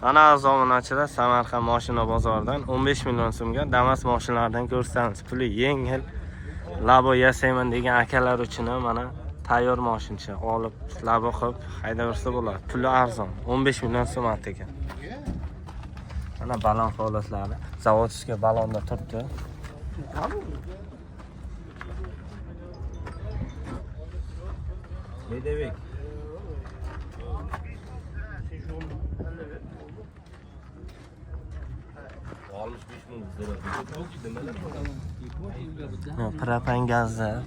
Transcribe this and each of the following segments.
Ana azominachilar Samarqand mashina bozoridan 15 million so'mga Damas mashinalardan ko'rsatamiz. Puli yengil. Labo yasayman degan akalar uchun mana tayyor mashincha olib, labo qilib haydaversa bo'ladi. Puli arzon, 15 million so'm ekan. Mana balon holatlari. Zavodskiy balonda turibdi. Bedevek. Propan gazda.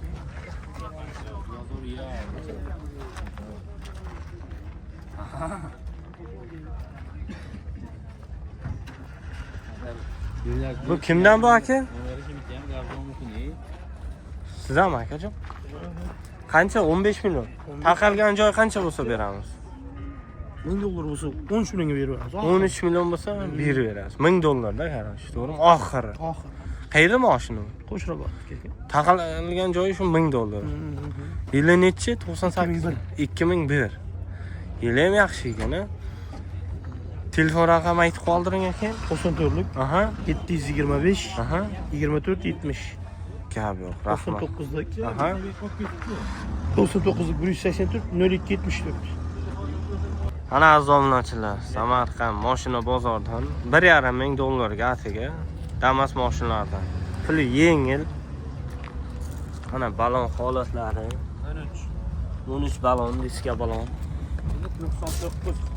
Bu kimdan bu aka? Sizami akajon? Qancha? 15 million. Taqalgan joy qancha bo'lsa beramiz? $1000 bo'lsa 13 millionga beramiz. 13 million bo'lsa berib beramiz. $1000 da qarang, to'g'rimi? Oxiri. Qayerda mashina? Qo'shrabot. Taqalgan joyi shu $1000. Yili nechi? 98. 2001. Yili ham yaxshi ekan-a. Telefon raqami aytib qoldiring aka. 94lik. Aha. 725. Aha. 24 70. Gap yo'q. Rahmat. 99lik. Aha. 99lik 184 02 74. Ana azominachilar, Samarqand mashina bozoridan $1,5 ga atiga Damas mashinalardan. Puli yengil. Ana balon holatlari. 13 balon, diska balon.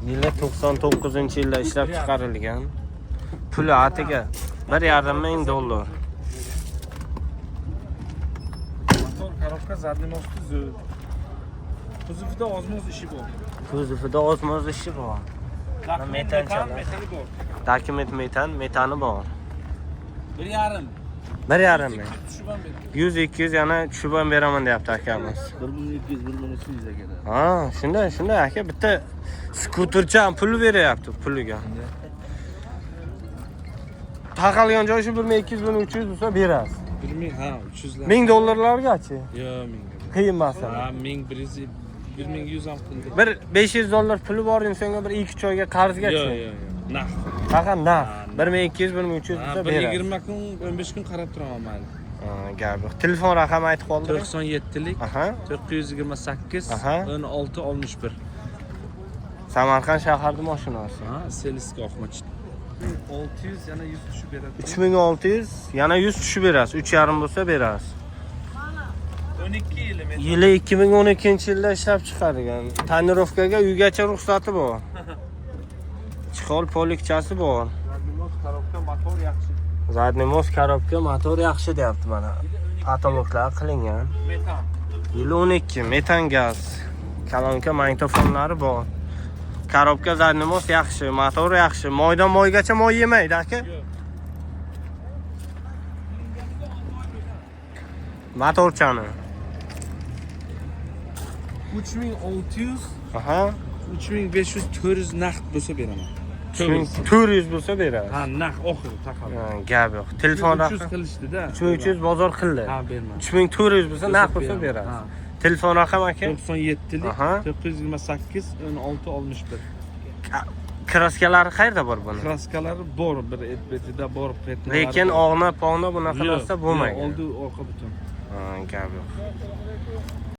99-yilda ishlab chiqarilgan. Puli atiga $1,5 Коробка задний мост tuzuk. Kuzovida ozmoz ishi bor. Kuzovida ozmoz ishi bor. Metanchalar. Dokument metani bor. 1,5. 1,5 ming. Tushib ham berdi. 100-200 yana tushib ham beraman deyapti akamiz. 1200 akada. Ha, shunday aka, bitta skutercha pul beryapti puliga. Taqalgan joyi shu 1200-1300 bo'lsa berasiz. 1000 ha, 300 lar. $1000'largachi? Yo, 1000. Qiyin masala. Ha, 1100 ham qildi. Bir $500 puli bor insonga bir 2 choyga qarzgachi. Yo. Naq. Faqat naq. 1200-1300 bo'lsa berasiz. 20 kun, 15 kun qarab turaman mayli. Gap yo'q. Telefon raqami aytib qoldiring. 97lik. Aha. 928 Aha. 16 61. Samarqand shaharda mashinasi. Ha, Seliska Ahmad. 600 yana 100 tushib beradi. 3600 yana 100 tushib berasiz. 3,5 bo'lsa berasiz. 12 yili men. Yili 2012-yilda ishlab chiqarilgan. Tonirovkaga uygacha ruxsati bor. Chixol polikchasi bor. Коробка motor yaxshi. Zadniy most korobka motor yaxshi deyapti mana. Patologlar qilingan. Metan. Yili 12 metan gaz. Kolonka magnitofonlari bor. Korobka zadniy most yaxshi, motor yaxshi. Moydan moygacha moy yemaydi aka. Motorchani. 3600, Aha. 3500, 400 naqd bo'lsa beraman. 400 bo'lsa berasiz. Ha, naqd oxiri taqal. Gap yo'q. Telefon 300 raqami qilishdi-da. 3300 bozor qildi. Ha, berman. 3400 bo'lsa naqd bo'lsa Ha. berasiz. Telefon raqami aka? 97lik Aha. 928 16 61. Kraskalari qayerda bor buni? Kraskalari bor, bir betida bor, petnalari. Lekin og'na, pog'na bunaqa narsa bo'lmaydi. Oldi orqa butun. Gap yo'q.